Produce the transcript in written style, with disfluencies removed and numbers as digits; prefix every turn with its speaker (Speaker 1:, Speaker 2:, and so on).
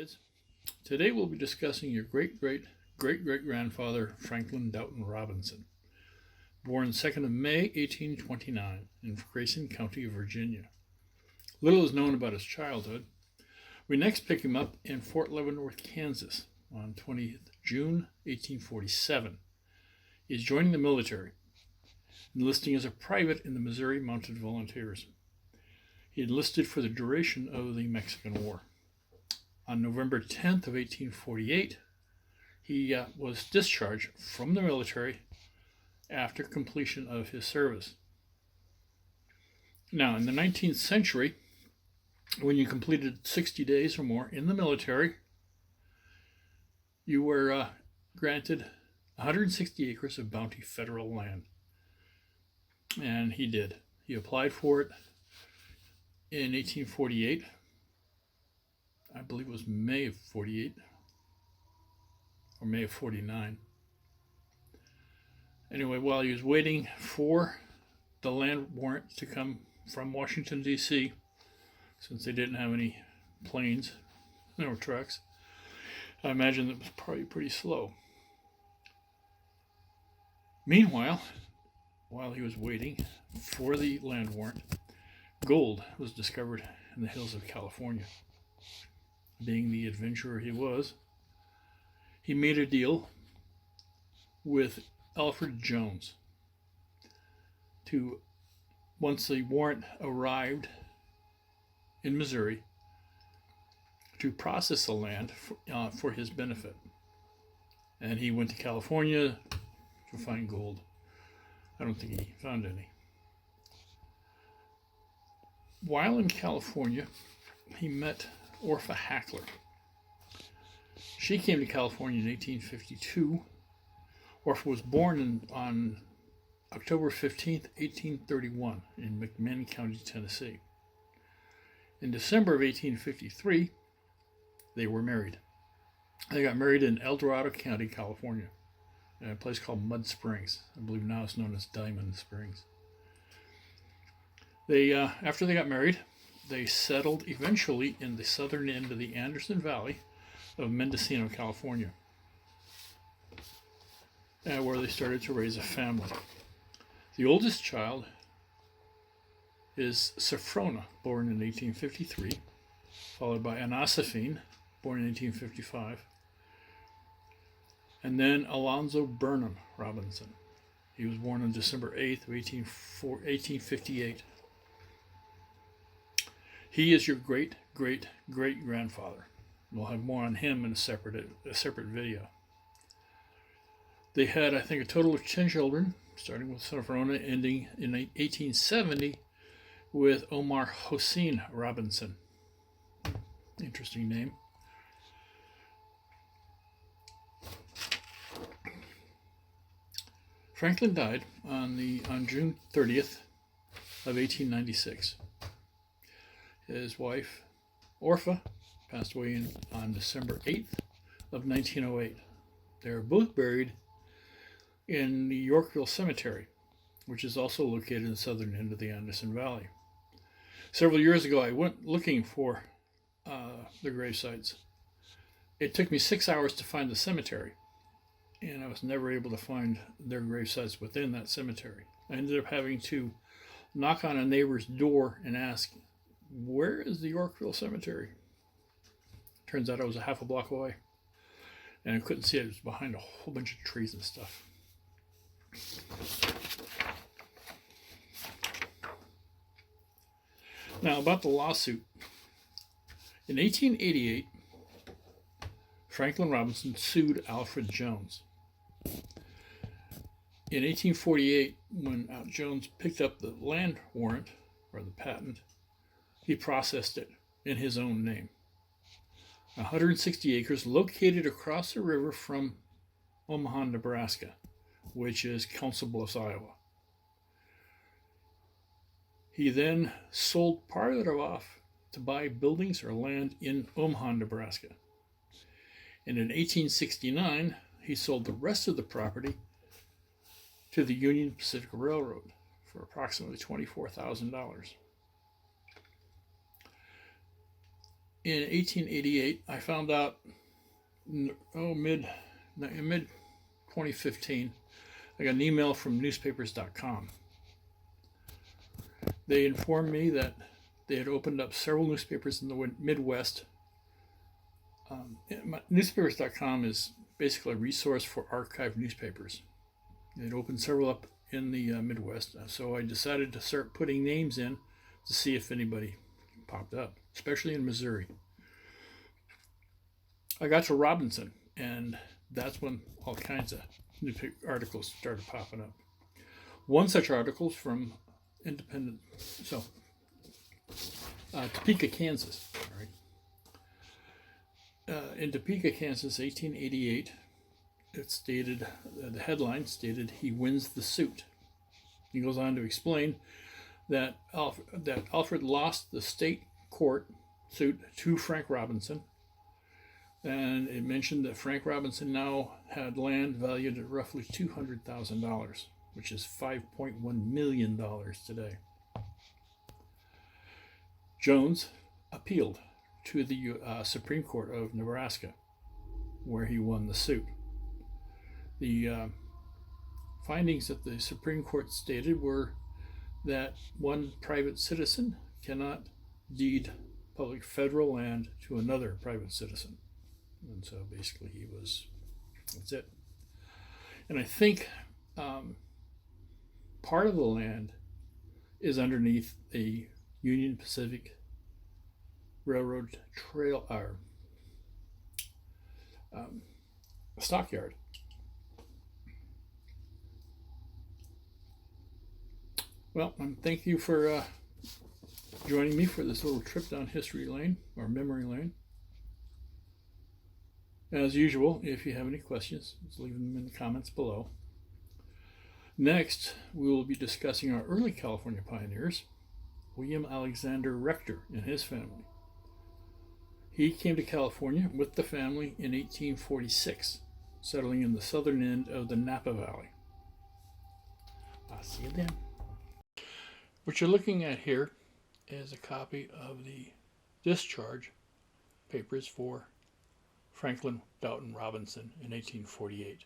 Speaker 1: kids. Today we'll be discussing your great-great-great-great-grandfather, Franklin Doughton Robinson, born 2nd of May, 1829, in Grayson County, Virginia. Little is known about his childhood. We next pick him up in Fort Leavenworth, Kansas, on 20th June, 1847. He is joining the military, enlisting as a private in the Missouri Mounted Volunteers. He enlisted for the duration of the Mexican War. On November 10th of 1848, he was discharged from the military after completion of his service. Now, in the 19th century, when you completed 60 days or more in the military, you were granted 160 acres of bounty federal land. And he did. He applied for it in 1848. I believe it was May of 48 or May of 49. Anyway, while he was waiting for the land warrant to come from Washington, D.C., since they didn't have any planes or trucks, I imagine it was probably pretty slow. Meanwhile, while he was waiting for the land warrant, gold was discovered in the hills of California. Being the adventurer he was, he made a deal with Alfred Jones to, once the warrant arrived in Missouri, to process the land for his benefit. And he went to California to find gold. I don't think he found any. While in California, he met Orpha Hackler. She came to California in 1852. Orpha was born on October 15th, 1831, in McMinn County, Tennessee. In December of 1853, they were married. They got married in El Dorado County, California, in a place called Mud Springs. I believe now it's known as Diamond Springs. After they got married, they settled eventually in the southern end of the Anderson Valley of Mendocino, California, where they started to raise a family. The oldest child is Sophrona, born in 1853, followed by Anasaphine, born in 1855, and then Alonzo Burnham Robinson. He was born on December 8th of 1858. He is your great-great-great-grandfather. We'll have more on him in a separate video. They had, I think, a total of 10 children, starting with Sophrona, ending in 1870 with Omar Hossein Robinson. Interesting name. Franklin died on June 30th of 1896. His wife, Orpha, passed away on December 8th of 1908. They are both buried in the Yorkville Cemetery, which is also located in the southern end of the Anderson Valley. Several years ago, I went looking for the grave sites. It took me 6 hours to find the cemetery, and I was never able to find their grave sites within that cemetery. I ended up having to knock on a neighbor's door and ask, "Where is the Yorkville Cemetery?" Turns out I was a half a block away, and I couldn't see it. It was behind a whole bunch of trees and stuff. Now, about the lawsuit. In 1888, Franklin Robinson sued Alfred Jones. In 1848, when Jones picked up the land warrant, or the patent, he processed it in his own name. 160 acres located across the river from Omaha, Nebraska, which is Council Bluffs, Iowa. He then sold part of it off to buy buildings or land in Omaha, Nebraska. And in 1869, he sold the rest of the property to the Union Pacific Railroad for approximately $24,000. in 1888, I found out, mid 2015, I got an email from newspapers.com. They informed me that they had opened up several newspapers in the Midwest. Newspapers.com is basically a resource for archived newspapers. They'd opened several up in the Midwest, so I decided to start putting names in to see if anybody popped up, especially in Missouri. I got to Robinson, and that's when all kinds of new articles started popping up. One such article is from Topeka, Kansas. In Topeka, Kansas, 1888, it stated, the headline stated, "He wins the suit." He goes on to explain that Alfred lost the state court suit to Frank Robinson, and it mentioned that Frank Robinson now had land valued at roughly $200,000, which is $5.1 million today. Jones appealed to the Supreme Court of Nebraska, where he won the suit. The findings that the Supreme Court stated were that one private citizen cannot deed public federal land to another private citizen. And so basically that's it. And I think part of the land is underneath a Union Pacific Railroad trail, or stockyard. Well, thank you for joining me for this little trip down history lane, or memory lane. As usual, if you have any questions, just leave them in the comments below. Next, we will be discussing our early California pioneers, William Alexander Rector and his family. He came to California with the family in 1846, settling in the southern end of the Napa Valley. I'll see you then. What you're looking at here is a copy of the discharge papers for Franklin Doughton Robinson in 1848.